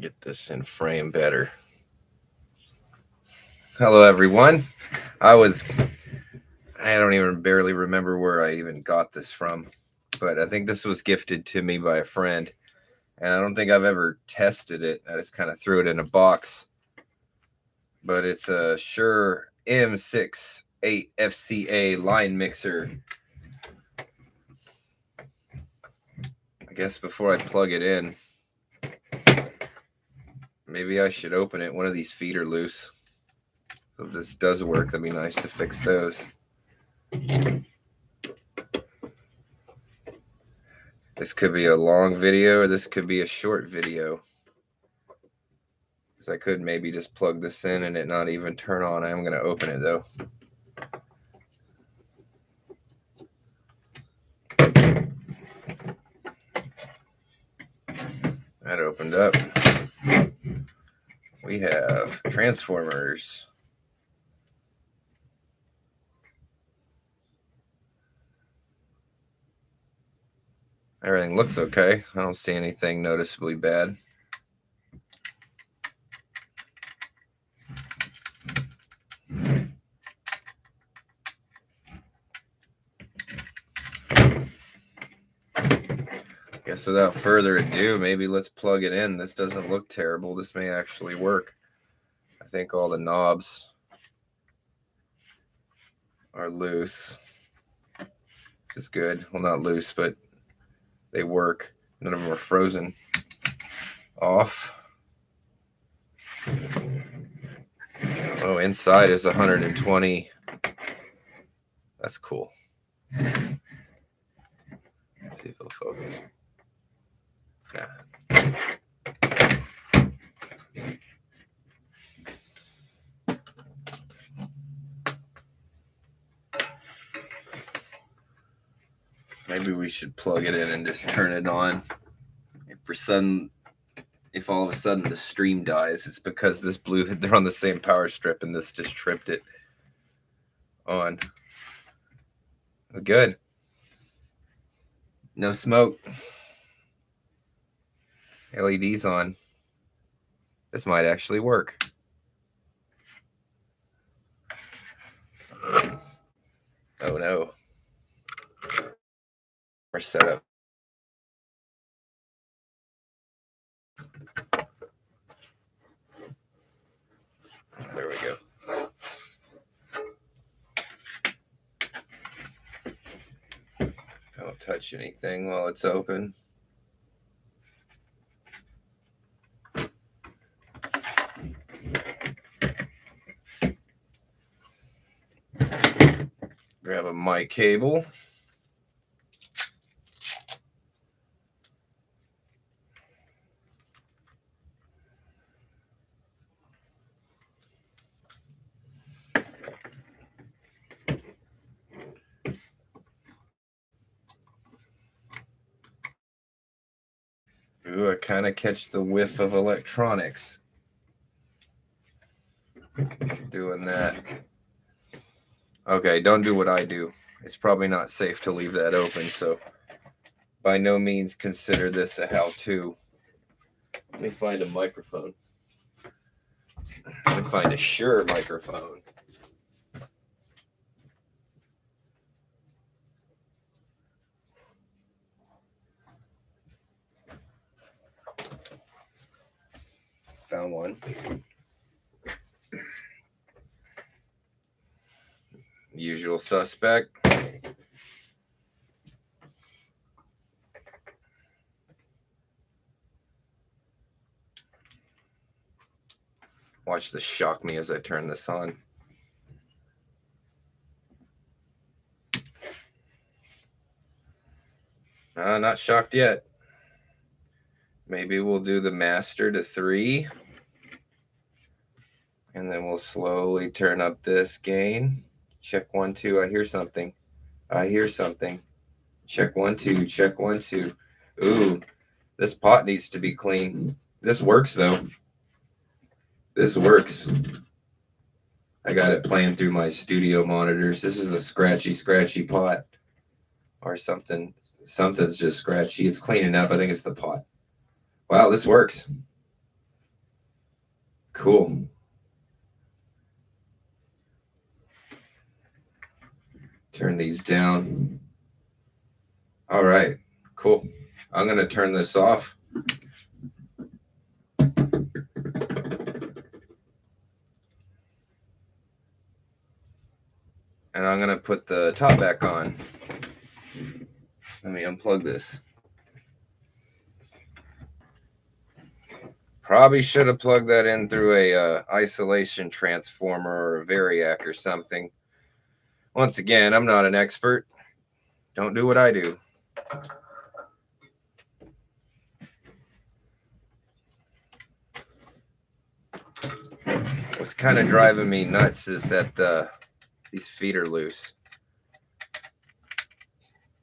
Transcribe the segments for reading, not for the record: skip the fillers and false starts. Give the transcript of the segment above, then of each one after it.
Get this in frame better. Hello, everyone. I don't even barely remember where I even got this from, but I think this was gifted to me by a friend, and I don't think I've ever tested it. I just kind of threw it in a box, but it's a Shure M68FCA line mixer. I guess before I plug it in, maybe I should open it. One of these feet are loose. So if this does work, that'd be nice to fix those. This could be a long video, or this could be a short video. Because I could maybe just plug this in and it not even turn on. I'm going to open it though. That opened up. We have transformers. Everything looks okay. I don't see anything noticeably bad. Guess without further ado, maybe let's plug it in. This doesn't look terrible. This may actually work. I think all the knobs are loose, which is good. Well, not loose, but they work. None of them are frozen off. Oh, inside is 120. That's cool. Let's see if it'll focus. Nah. Maybe we should plug it in and just turn it on. If all of a sudden the stream dies, it's because they're on the same power strip and this just tripped it on. Good. No smoke. LEDs on. This might actually work. Oh no. Our setup. There we go. Don't touch anything while it's open. Grab a mic cable. Ooh, I kind of catch the whiff of electronics doing that. Okay, don't do what I do. It's probably not safe to leave that open, so by no means consider this a how-to. Let me find a microphone. Let me find a Shure microphone. Found one. Usual suspect. Watch this shock me as I turn this on. Not shocked yet. Maybe we'll do the master to 3. And then we'll slowly turn up this gain. Check 1, 2. I hear something. I hear something. Check 1, 2. Check 1, 2. Ooh, this pot needs to be clean. This works though. This works. I got it playing through my studio monitors. This is a scratchy pot. Or something. Something's just scratchy. It's cleaning up. I think it's the pot. Wow, this works. Cool. Turn these down. All right, cool. I'm going to turn this off. And I'm going to put the top back on. Let me unplug this. Probably should have plugged that in through a isolation transformer or a variac or something. Once again, I'm not an expert. Don't do what I do. What's kind of driving me nuts is that these feet are loose.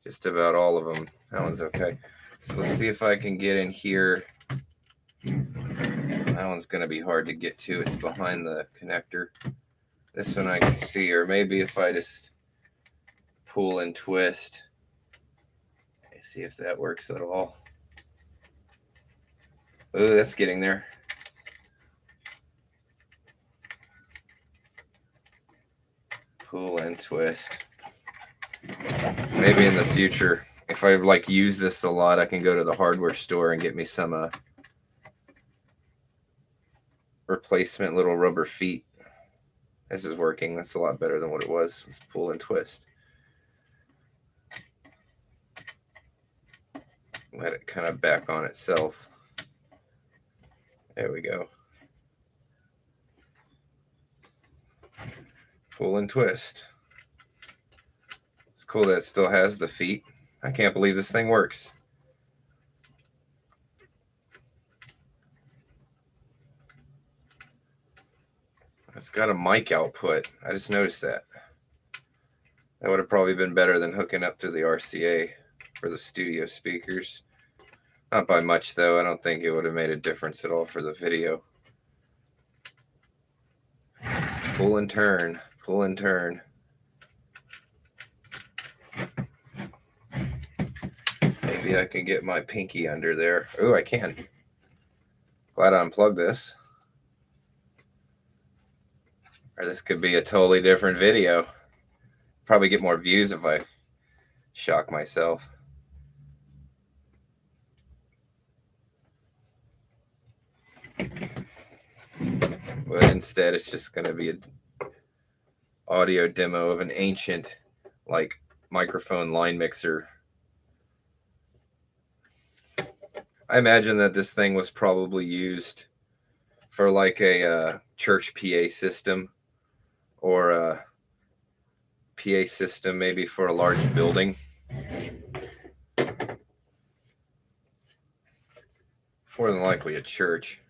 Just about all of them. That one's okay. So let's see if I can get in here. That one's going to be hard to get to. It's behind the connector. This one I can see, or maybe if I just pull and twist. Let's see if that works at all. Oh, that's getting there. Pull and twist. Maybe in the future, if I like use this a lot, I can go to the hardware store and get me some replacement little rubber feet. This is working. That's a lot better than what it was. Let's pull and twist. Let it kind of back on itself. There we go. Pull and twist. It's cool that it still has the feet. I can't believe this thing works. It's got a mic output. I just noticed that. That would have probably been better than hooking up to the RCA for the studio speakers. Not by much, though. I don't think it would have made a difference at all for the video. Pull and turn. Pull and turn. Maybe I can get my pinky under there. Oh, I can. Glad I unplugged this. Or this could be a totally different video. Probably get more views if I shock myself. But instead, it's just going to be an audio demo of an ancient, like, microphone line mixer. I imagine that this thing was probably used for like a church PA system or a PA system maybe for a large building. More than likely a church.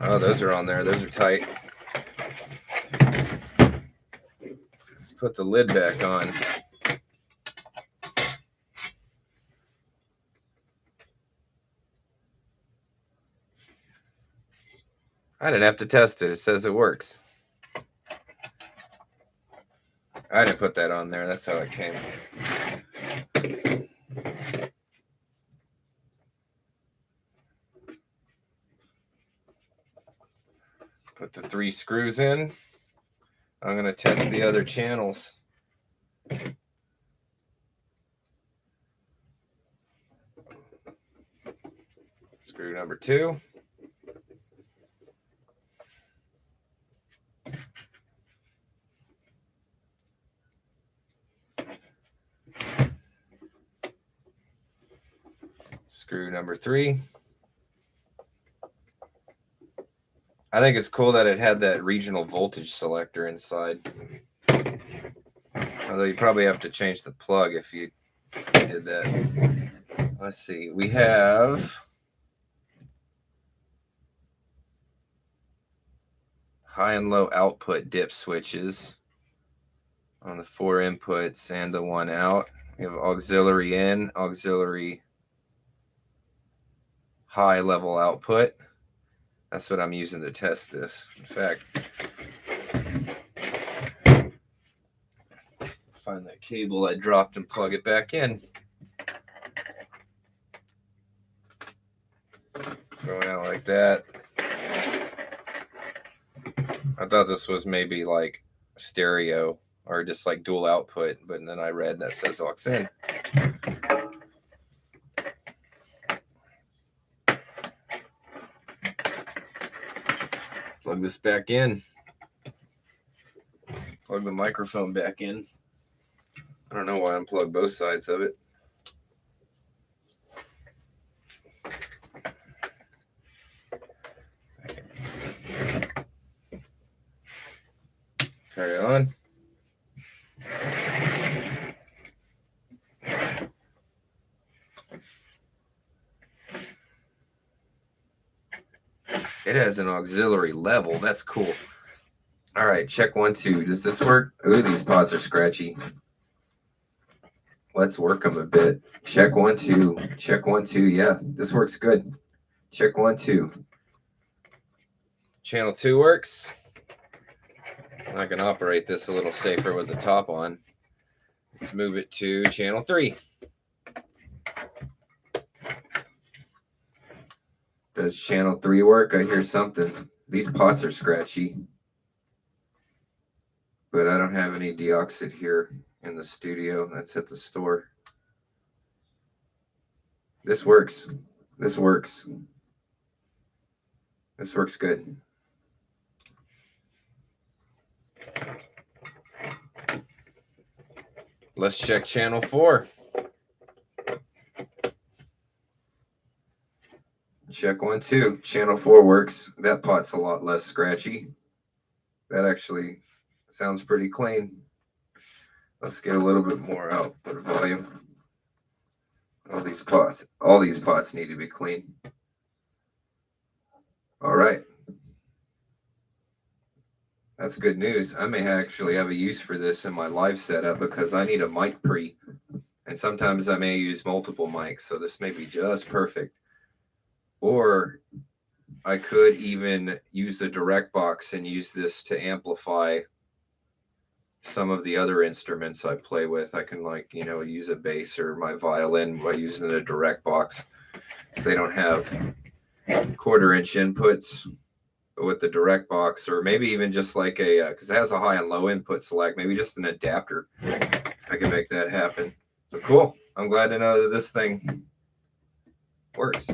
Oh, those are on there. Those are tight. Let's put the lid back on. I didn't have to test it. It says it works. I didn't put that on there. That's how it came. Put the 3 screws in. I'm going to test the other channels. Screw number 2. Screw number 3. I think it's cool that it had that regional voltage selector inside. Although you probably have to change the plug if you did that. Let's see. We have high and low output dip switches on the 4 inputs and the 1 out. We have auxiliary in, auxiliary high level output. That's what I'm using to test this. In fact, find that cable I dropped and plug it back in. Going out like that. I thought this was maybe like stereo or just like dual output, but then I read that says aux in. Plug this back in. Plug the microphone back in. I don't know why I unplugged both sides of it. Carry on. It has an auxiliary level. That's cool. All right, check 1, 2. Does this work? Ooh, these pots are scratchy. Let's work them a bit. Check 1, 2. Check 1, 2. Yeah, this works good. Check 1, 2. Channel 2 works. I can operate this a little safer with the top on. Let's move it to channel 3. Does channel 3 work? I hear something. These pots are scratchy. But I don't have any deoxit here in the studio. That's at the store. This works. This works. This works good. Let's check channel 4. Check 1, 2. Channel 4 works. That pot's a lot less scratchy. That actually sounds pretty clean. Let's get a little bit more output volume. All these pots need to be clean. All right. That's good news. I may actually have a use for this in my live setup because I need a mic pre. And sometimes I may use multiple mics, so this may be just perfect. Or I could even use the direct box and use this to amplify some of the other instruments I play with. I can use a bass or my violin by using a direct box. So they don't have 1/4-inch inputs. But with the direct box, or maybe even just like because it has a high and low input select, maybe just an adapter. I can make that happen. So cool. I'm glad to know that this thing works.